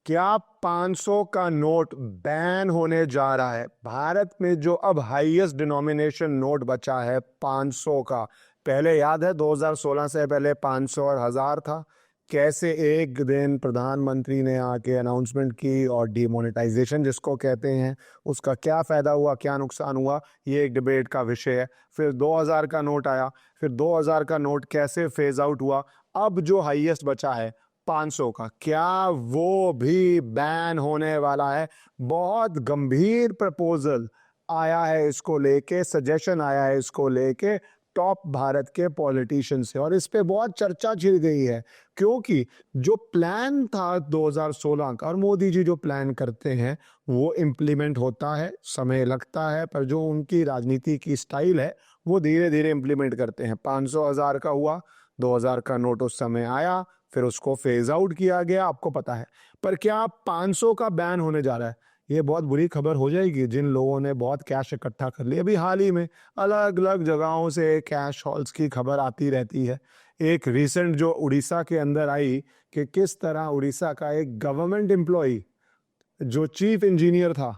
क्या 500 का note ban होने जा रहा है? भारत में जो अब हाईएस्ट डिनोमिनेशन नोट बचा है 500 का। पहले याद है 2016 से पहले 500 और 1000 था। कैसे एक दिन प्रधानमंत्री ने आके अनाउंसमेंट की और डिमोनेटाइजेशन जिसको कहते हैं, उसका क्या फायदा हुआ क्या नुकसान हुआ, ये एक डिबेट का विषय है। फिर 2000 का नोट आया, फिर 2000 का नोट कैसे फेज आउट हुआ। अब जो हाईएस्ट बचा है 500 का, क्या वो भी बैन होने वाला है? बहुत गंभीर प्रपोजल आया है इसको लेके, सजेशन आया है इसको लेके टॉप भारत के पॉलिटिशियन से, और इस पे बहुत चर्चा छिड़ गई है। क्योंकि जो प्लान था 2016 का, और मोदी जी जो प्लान करते हैं वो इम्प्लीमेंट होता है, समय लगता है, पर जो उनकी राजनीति की स्टाइल है वो धीरे धीरे इम्प्लीमेंट करते हैं। 500 1000 का हुआ, 2000 का नोट उस समय आया, फिर उसको फेज आउट किया गया, आपको पता है। पर क्या 500 का बैन होने जा रहा है? ये बहुत बुरी खबर हो जाएगी जिन लोगों ने बहुत कैश इकट्ठा कर लिया। अभी हाल ही में अलग अलग जगहों से कैश हॉल्स की खबर आती रहती है। एक रिसेंट जो उड़ीसा के अंदर आई कि किस तरह उड़ीसा का एक गवर्नमेंट एम्प्लॉय जो चीफ इंजीनियर था,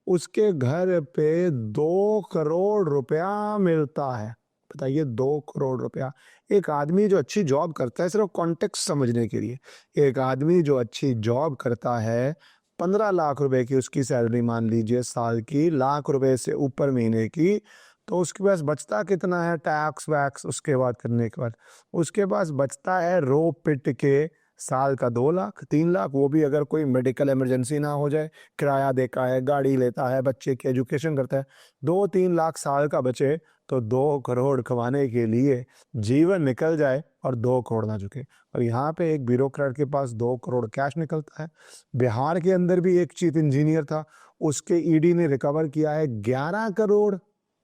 उसके घर पे 2 करोड़ रुपया मिलता है। बताइए, 2 करोड़ रुपया। एक आदमी जो अच्छी जॉब करता है, सिर्फ कॉन्टेक्स्ट समझने के लिए, एक आदमी जो अच्छी जॉब करता है, 15 लाख रुपए की उसकी सैलरी मान लीजिए साल की, लाख रुपए से ऊपर महीने की, तो उसके पास बचता कितना है टैक्स वैक्स उसके बाद करने के बाद? उसके पास बचता है रो पिट के साल का 2 लाख 3 लाख, वो भी अगर कोई मेडिकल इमरजेंसी ना हो जाए, किराया देता है, गाड़ी लेता है, बच्चे की एजुकेशन करता है। 2-3 लाख साल का बचे तो 2 करोड़ कमाने के लिए जीवन निकल जाए और 2 करोड़ ना चुके। और यहाँ पे एक ब्यूरोक्रेट के पास 2 करोड़ कैश निकलता है। बिहार के अंदर भी एक चीफ इंजीनियर था, उसके ईडी ने रिकवर किया है 11 करोड़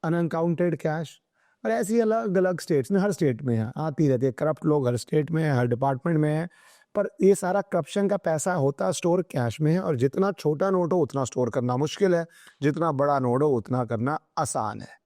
अनअकाउंटेड कैश। और ऐसी अलग अलग स्टेट्स में, हर स्टेट में है, आती रहती है। करप्ट लोग हर स्टेट में है, हर डिपार्टमेंट में है। पर ये सारा करप्शन का पैसा होता स्टोर कैश में है, और जितना छोटा नोट हो उतना स्टोर करना मुश्किल है, जितना बड़ा नोट हो उतना करना आसान है।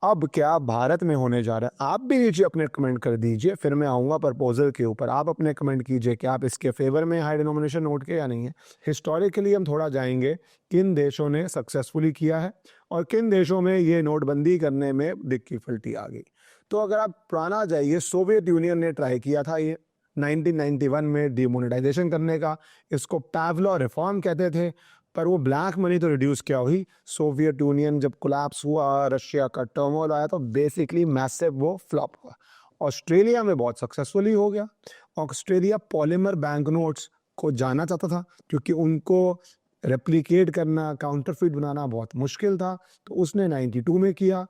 अब क्या भारत में होने जा रहा है? आप भी नीचे अपने कमेंट कर दीजिए, फिर मैं आऊंगा प्रपोजल के ऊपर। आप अपने कमेंट कीजिए कि आप इसके फेवर में हाई डिनोमिनेशन नोट के या नहीं है। हिस्टोरिकली हम थोड़ा जाएंगे, किन देशों ने सक्सेसफुली किया है और किन देशों में ये नोटबंदी करने में डिफिकल्टी आ गई। तो अगर आप पुराना जाइए, सोवियत यूनियन ने ट्राई किया था ये 1991 में डिमोनेटाइजेशन करने का। इसको पावलो रिफॉर्म कहते थे। पर वो ब्लैक मनी तो रिड्यूस क्या हुई, सोवियत यूनियन जब कोलैप्स हुआ, रशिया का टर्मोइल आया, तो बेसिकली मैसिव वो फ्लॉप हुआ। ऑस्ट्रेलिया में बहुत सक्सेसफुली हो गया। ऑस्ट्रेलिया पॉलीमर बैंक नोट्स को जाना चाहता था, क्योंकि उनको रेप्लिकेट करना, काउंटरफिट बनाना बहुत मुश्किल था। तो उसने 92 में किया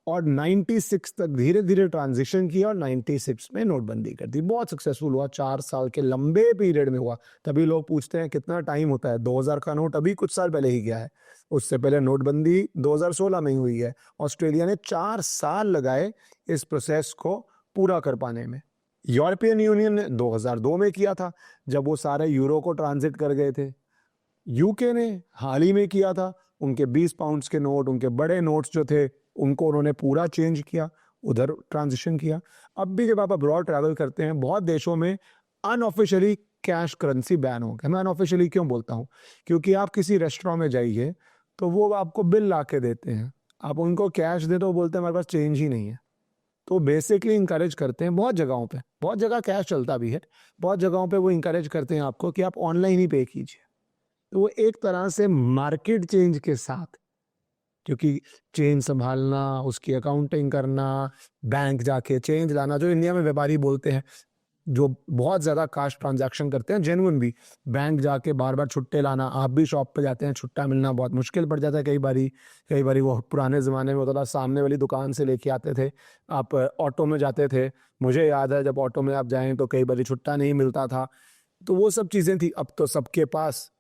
और 96 तक धीरे धीरे ट्रांजिशन किया, और 96 में नोटबंदी कर दी। बहुत सक्सेसफुल हुआ, 4 साल के लंबे पीरियड में हुआ। तभी लोग पूछते हैं कितना टाइम होता है। 2000 का नोट अभी कुछ साल पहले ही गया है, उससे पहले नोटबंदी 2016 में ही हुई है। ऑस्ट्रेलिया ने 4 साल लगाए इस प्रोसेस को पूरा कर पाने में। यूरोपियन यूनियन ने 2002 में किया था, जब वो सारे यूरो को ट्रांजिट कर गए थे। यूके ने हाल ही में किया था, उनके 20 पाउंड्स के नोट, उनके बड़े नोट्स जो थे, उनको उन्होंने पूरा चेंज किया, उधर ट्रांजिशन किया। अब भी जब आप अब्रॉड ट्रैवल करते हैं, बहुत देशों में अनऑफिशियली कैश करेंसी बैन हो गया। मैं अनऑफिशियली क्यों बोलता हूँ? क्योंकि आप किसी रेस्टोरेंट में जाइए तो वो आपको बिल ला के देते हैं, आप उनको कैश दे तो बोलते हैं हमारे पास चेंज ही नहीं है। तो बेसिकली इंकरेज करते हैं बहुत जगहों पे, बहुत जगह कैश चलता भी है, बहुत जगहों पे वो इंकरेज करते हैं आपको कि आप ऑनलाइन ही पे कीजिए। तो वो एक तरह से मार्केट चेंज के साथ, क्योंकि चेंज संभालना, उसकी अकाउंटिंग करना, बैंक जाके चेंज लाना, जो इंडिया में व्यापारी बोलते हैं, जो बहुत ज्यादा कैश ट्रांजैक्शन करते हैं जेन्युइन भी, बैंक जाके बार बार छुट्टे लाना, आप भी शॉप पे जाते हैं, छुट्टा मिलना बहुत मुश्किल पड़ जाता है कई बारी वो पुराने ज़माने में होता था, सामने वाली दुकान से लेके आते थे, आप ऑटो में जाते थे। मुझे याद है जब ऑटो में आप जाएं तो कई बारी छुट्टा नहीं मिलता था। तो वो सब चीज़ें थी। अब तो सबके पास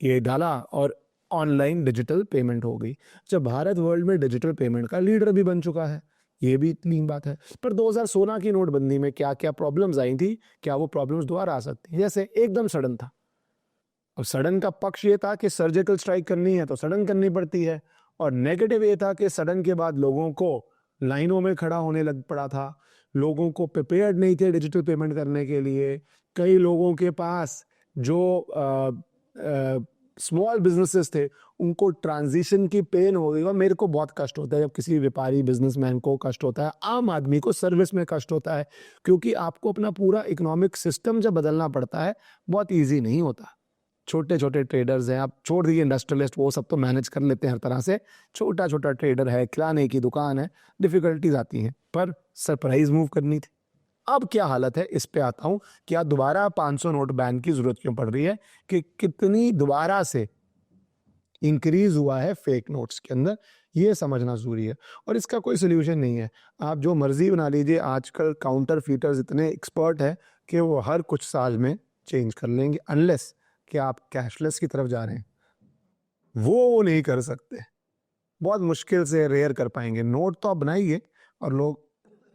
ये डाला और ऑनलाइन डिजिटल पेमेंट हो गई। जब भारत वर्ल्ड में डिजिटल पेमेंट का लीडर भी बन चुका है, ये भी इतनी बात है। पर 2016 की नोटबंदी में क्या क्या प्रॉब्लम्स आई थी, क्या वो प्रॉब्लम्स दोबारा आ सकती हैं? जैसे एकदम सडन था। अब सडन का पक्ष ये था कि सर्जिकल स्ट्राइक करनी है तो सडन करनी पड़ती है, और नेगेटिव ये था कि सडन के बाद लोगों को लाइनों में खड़ा होने लग पड़ा था, लोगों को प्रिपेयर्ड नहीं थे डिजिटल पेमेंट करने के लिए। कई लोगों के पास जो स्मॉल बिजनेसेस थे उनको ट्रांजिशन की पेन हो गई। और मेरे को बहुत कष्ट होता है जब किसी व्यापारी बिजनेसमैन को कष्ट होता है, आम आदमी को सर्विस में कष्ट होता है, क्योंकि आपको अपना पूरा इकोनॉमिक सिस्टम जब बदलना पड़ता है बहुत ईजी नहीं होता। छोटे छोटे ट्रेडर्स हैं, आप छोड़ दीजिए इंडस्ट्रियलिस्ट, वो सब तो मैनेज कर लेते हैं हर तरह से। छोटा छोटा ट्रेडर है, किराने की दुकान है, डिफिकल्टीज आती हैं, पर सरप्राइज मूव करनी थी। अब क्या हालत है, इस पे आता हूं। क्या दोबारा 500 नोट बैन की जरूरत क्यों पड़ रही है, कि कितनी दोबारा से इंक्रीज हुआ है फेक नोट्स के अंदर, ये समझना जरूरी है। और इसका कोई सोल्यूशन नहीं है, आप जो मर्जी बना लीजिए। आजकल काउंटर फीटर्स इतने एक्सपर्ट है कि वो हर कुछ साल में चेंज कर लेंगे, अनलेस कि आप कैशलेस की तरफ जा रहे हैं, वो नहीं कर सकते। बहुत मुश्किल से रेयर कर पाएंगे। नोट तो आप बनाइए, और लोग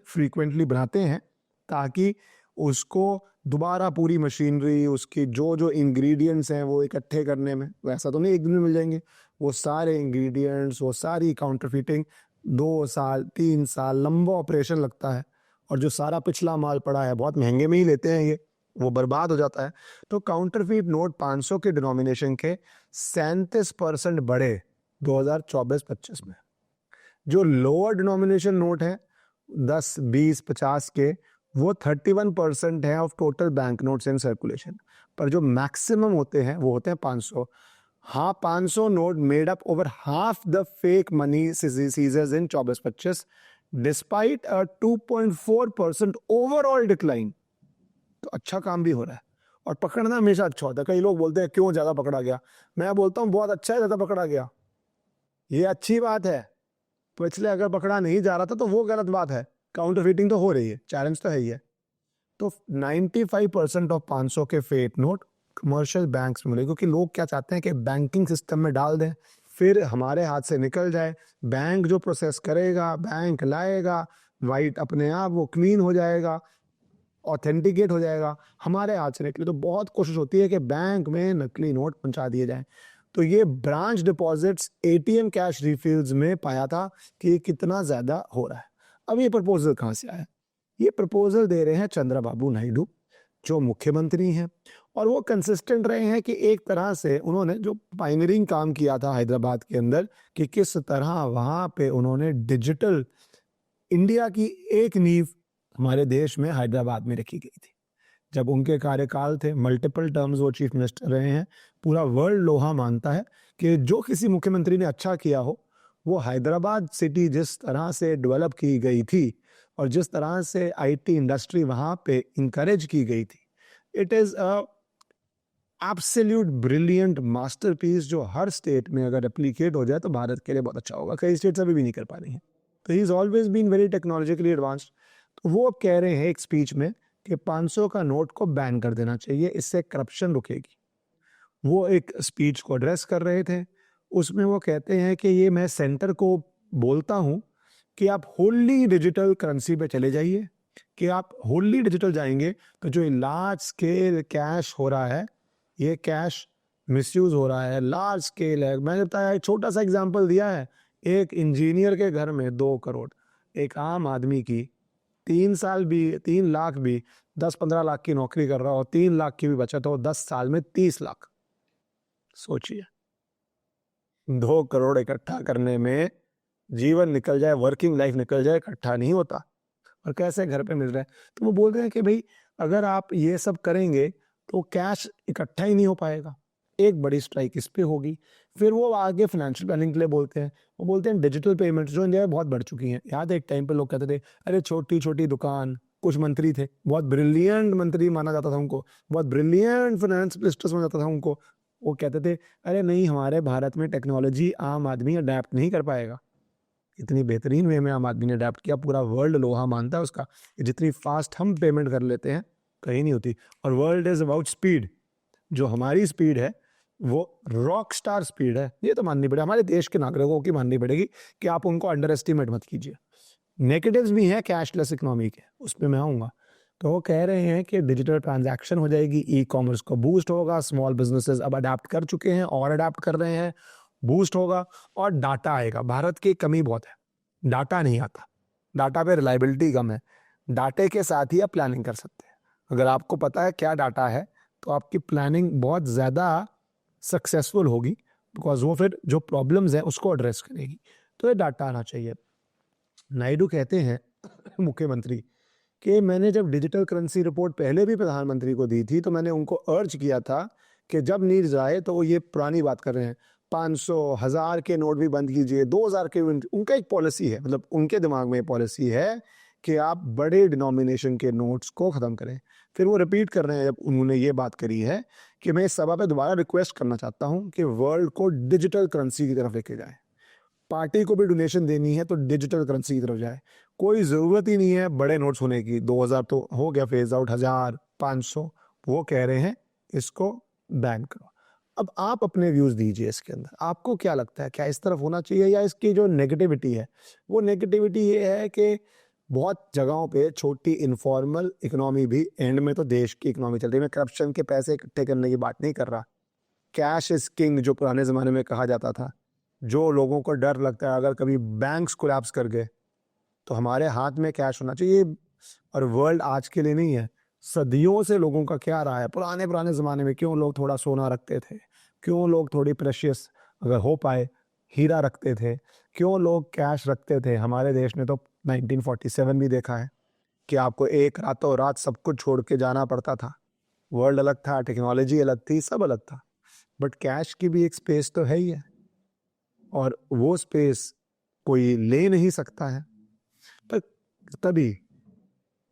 फ्रीक्वेंटली बनाते हैं ताकि उसको दोबारा पूरी मशीनरी, उसकी जो जो इंग्रेडिएंट्स हैं वो इकट्ठे करने में, वैसा तो नहीं एक दिन में मिल जाएंगे। वो सारे इंग्रेडिएंट्स, वो सारी काउंटरफीटिंग 2 साल 3 साल लंबा ऑपरेशन लगता है। और जो सारा पिछला माल पड़ा है बहुत महंगे में ही लेते हैं ये, वो बर्बाद हो जाता है। तो काउंटरफीट नोट 500 के डिनोमिनेशन के 37% बढ़े 2024-25 में। जो लोअर डिनोमिनेशन नोट है 10, 20, 50 के, वो 31% है of total bank notes in circulation. पर जो मैक्सिमम होते हैं वो होते हैं 500। हाँ, 500 note made up over half the fake money seizures in 24-25 despite a 2.4% overall decline. तो अच्छा काम भी हो रहा है, और पकड़ना हमेशा अच्छा होता है। कई लोग बोलते हैं क्यों ज्यादा पकड़ा गया, मैं बोलता हूँ बहुत अच्छा है ज्यादा पकड़ा गया, ये अच्छी बात है। पिछले अगर पकड़ा नहीं जा रहा था तो वो गलत बात है। काउंटरफीटिंग तो हो रही है, चैलेंज तो है ही है। तो 95% ऑफ 500 के फेक नोट कमर्शियल बैंक्स में मिले, क्योंकि लोग क्या चाहते हैं कि बैंकिंग सिस्टम में डाल दें, फिर हमारे हाथ से निकल जाए। बैंक जो प्रोसेस करेगा, बैंक लाएगा, वाइट अपने आप वो क्लीन हो जाएगा, ऑथेंटिकेट हो जाएगा, हमारे हाथ से निकले। तो बहुत कोशिश होती है कि बैंक में नकली नोट पहुंचा दिए जाएं। तो ये branch deposits, ATM cash refills में पाया था कि ये कितना ज्यादा हो रहा है। अब ये प्रपोजल कहाँ से आया? ये प्रपोजल दे रहे हैं चंद्रबाबू नायडू, जो मुख्यमंत्री हैं, और वो कंसिस्टेंट रहे हैं कि एक तरह से उन्होंने जो पायनियरिंग काम किया था हैदराबाद के अंदर, कि किस तरह वहां पे उन्होंने डिजिटल इंडिया की एक नींव हमारे देश में हैदराबाद में रखी गई थी। जब उनके कार्यकाल थे, मल्टीपल टर्म्स वो चीफ मिनिस्टर रहे हैं, पूरा वर्ल्ड लोहा मानता है कि जो किसी मुख्यमंत्री ने अच्छा किया हो, वो हैदराबाद सिटी जिस तरह से डेवलप की गई थी और जिस तरह से आईटी इंडस्ट्री वहां पे इंकरेज की गई थी, it is a absolute brilliant masterpiece, जो हर स्टेट में अगर एप्लीकेट हो जाए तो भारत के लिए बहुत अच्छा होगा। कई स्टेट्स अभी भी नहीं कर पा रही हैं। तो he is always been very technologically advanced. तो वो अब कह रहे हैं एक स्पीच में कि 500 का नोट को बैन कर देना चाहिए, इससे करप्शन रुकेगी। वो एक स्पीच को एड्रेस कर रहे थे, उसमें वो कहते हैं कि ये मैं सेंटर को बोलता हूं कि आप होली डिजिटल करेंसी पे चले जाइए, कि आप होली डिजिटल जाएंगे तो जो लार्ज स्केल कैश हो रहा है, ये कैश मिसयूज हो रहा है, लार्ज स्केल है। मैंने बताया, एक छोटा सा एग्जांपल दिया है, एक इंजीनियर के घर में 2 करोड़, एक आम आदमी की 3 साल भी 3 लाख भी 10-15 लाख की नौकरी कर रहा हो, 3 लाख की भी बचत हो, 10 साल में 30 लाख। सोचिए, 2 करोड़ इकट्ठा करने में जीवन निकल जाए, वर्किंग लाइफ निकल जाए, इकट्ठा नहीं होता। और कैसे घर पे मिल रहा है। तो वो बोल रहे हैं कि भाई अगर आप ये सब करेंगे तो कैश इकट्ठा ही नहीं हो पाएगा। एक बड़ी स्ट्राइक इस पे होगी। फिर वो आगे फाइनेंशियल प्लानिंग के लिए बोलते हैं, वो बोलते हैं डिजिटल पेमेंट्स जो इंडिया में बहुत बढ़ चुकी हैं। याद है एक टाइम पे लोग कहते थे अरे छोटी छोटी दुकान, कुछ मंत्री थे, बहुत ब्रिलियंट मंत्री माना जाता था उनको, बहुत ब्रिलियंट फाइनेंस मिनिस्टर्स माना जाता था उनको। वो कहते थे अरे नहीं, हमारे भारत में टेक्नोलॉजी आम आदमी अडेप्ट नहीं कर पाएगा। इतनी बेहतरीन वे में आम आदमी ने अडेप्ट किया, पूरा वर्ल्ड लोहा मानता है उसका, कि जितनी फास्ट हम पेमेंट कर लेते हैं कहीं नहीं होती। और वर्ल्ड इज अबाउट स्पीड। जो हमारी स्पीड है वो रॉक स्टार स्पीड है, ये तो माननी पड़ेगी, हमारे देश के नागरिकों की माननी पड़ेगी कि आप उनको अंडर एस्टिमेट मत कीजिए। नेगेटिव्स भी हैं कैशलेस इकोनॉमी के, उस पर मैं आऊँगा। तो वो कह रहे हैं कि डिजिटल ट्रांजैक्शन हो जाएगी, ई कॉमर्स को बूस्ट होगा, स्मॉल बिजनेसेस अब अडेप्ट कर चुके हैं और अडेप्ट कर रहे हैं, बूस्ट होगा, और डाटा आएगा। भारत की कमी बहुत है, डाटा नहीं आता, डाटा पे रिलायबिलिटी कम है। डाटे के साथ ही आप प्लानिंग कर सकते हैं। अगर आपको पता है क्या डाटा है तो आपकी प्लानिंग बहुत ज़्यादा सक्सेसफुल होगी, बिकॉज वो फिर जो प्रॉब्लम्स हैं उसको एड्रेस करेगी। तो ये डाटा आना चाहिए। नायडू कहते हैं मुख्यमंत्री कि मैंने जब डिजिटल करेंसी रिपोर्ट पहले भी प्रधानमंत्री को दी थी तो मैंने उनको अर्ज किया था कि जब नीड्स आए, तो वो ये पुरानी बात कर रहे हैं, 500 1000 के नोट भी बंद कीजिए, 2000 के, उनका एक पॉलिसी है, मतलब उनके दिमाग में पॉलिसी है कि आप बड़े डिनोमिनेशन के नोट्स को ख़त्म करें। फिर वो रिपीट कर रहे हैं, जब उन्होंने ये बात करी है कि मैं इस सभा पे दोबारा रिक्वेस्ट करना चाहता हूँ कि वर्ल्ड को डिजिटल करेंसी की तरफ लेके जाए। पार्टी को भी डोनेशन देनी है तो डिजिटल करेंसी की तरफ जाए। कोई ज़रूरत ही नहीं है बड़े नोट्स होने की। 2000 तो हो गया फेज आउट, 1000 500 वो कह रहे हैं इसको बैन करो। अब आप अपने व्यूज़ दीजिए इसके अंदर, आपको क्या लगता है, क्या इस तरफ होना चाहिए, या इसकी जो नेगेटिविटी है वो नेगेटिविटी ये है कि बहुत जगहों पे छोटी इनफॉर्मल इकोनॉमी भी, एंड में तो देश की इकोनॉमी चल रही है। मैं करप्शन के पैसे इकट्ठे करने की बात नहीं कर रहा। कैश इज किंग जो पुराने ज़माने में कहा जाता था, जो लोगों को डर लगता है अगर कभी बैंक्स कोलैप्स कर गए तो हमारे हाथ में कैश होना चाहिए। और वर्ल्ड आज के लिए नहीं है, सदियों से लोगों का क्या रहा है। पुराने ज़माने में क्यों लोग थोड़ा सोना रखते थे, क्यों लोग थोड़ी प्रेशियस अगर हो पाए हीरा रखते थे, क्यों लोग कैश रखते थे। हमारे देश ने तो 1947 भी देखा है कि आपको एक रातों रात सब कुछ छोड़ के जाना पड़ता था। वर्ल्ड अलग था, टेक्नोलॉजी अलग थी, सब अलग था, बट कैश की भी एक स्पेस तो है ही है, और वो स्पेस कोई ले नहीं सकता है। पर तभी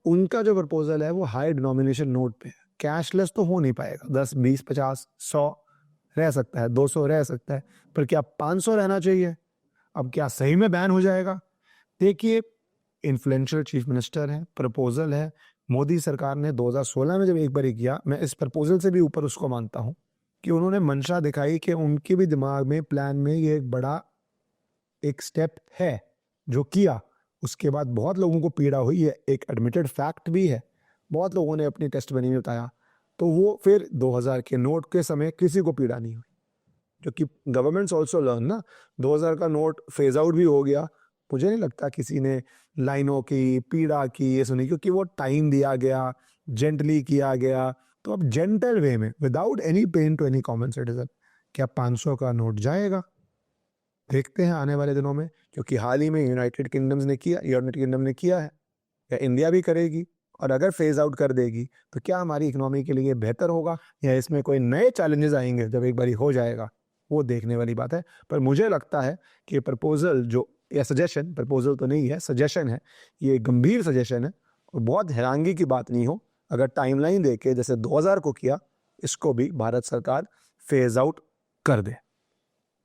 उनका जो प्रपोजल है वो हाई डिनोमिनेशन नोट पे है। कैशलेस तो हो नहीं पाएगा, 10 20 50 100 रह सकता है, 200 रह सकता है, पर क्या 500 रहना चाहिए? अब क्या सही में बैन हो जाएगा? देखिए, इन्फ्लुएंशियल चीफ मिनिस्टर है, प्रपोजल है, मोदी सरकार ने 2016 में जब एक बार किया, मैं इस प्रपोजल से भी ऊपर उसको मानता हूँ कि उन्होंने मंशा दिखाई कि उनके भी दिमाग में, प्लान में ये एक बड़ा एक स्टेप है जो किया। उसके बाद बहुत लोगों को पीड़ा हुई है, एक एडमिटेड फैक्ट भी है, बहुत लोगों ने अपनी टेस्टमनी में बताया। तो वो फिर 2000 के नोट के समय किसी को पीड़ा नहीं हुई, क्योंकि गवर्नमेंट्स ऑल्सो लर्न ना। 2000 का नोट फेज आउट भी हो गया, मुझे नहीं लगता किसी ने लाइनों की पीड़ा की ये सुनी, क्योंकि वो टाइम दिया गया, जेंटली किया गया। तो अब जेंटल वे में, without any pain to any common citizen, क्या 500 का नोट जाएगा? देखते हैं आने वाले दिनों में, क्योंकि हाल ही में यूनाइटेड किंगडम ने किया है, या इंडिया भी करेगी। और अगर फेज आउट कर देगी तो क्या हमारी इकोनॉमी के लिए बेहतर होगा, या इसमें कोई नए चैलेंजेस आएंगे जब एक बारी हो जाएगा, वो देखने वाली बात है। पर मुझे लगता है कि प्रपोजल जो, या सजेशन, प्रपोजल तो नहीं है, सजेशन है, ये गंभीर सजेशन है, और बहुत हैरानगी की बात नहीं हो अगर टाइमलाइन देके जैसे 2000 को किया, इसको भी भारत सरकार फेज आउट कर दे।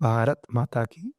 भारत माता की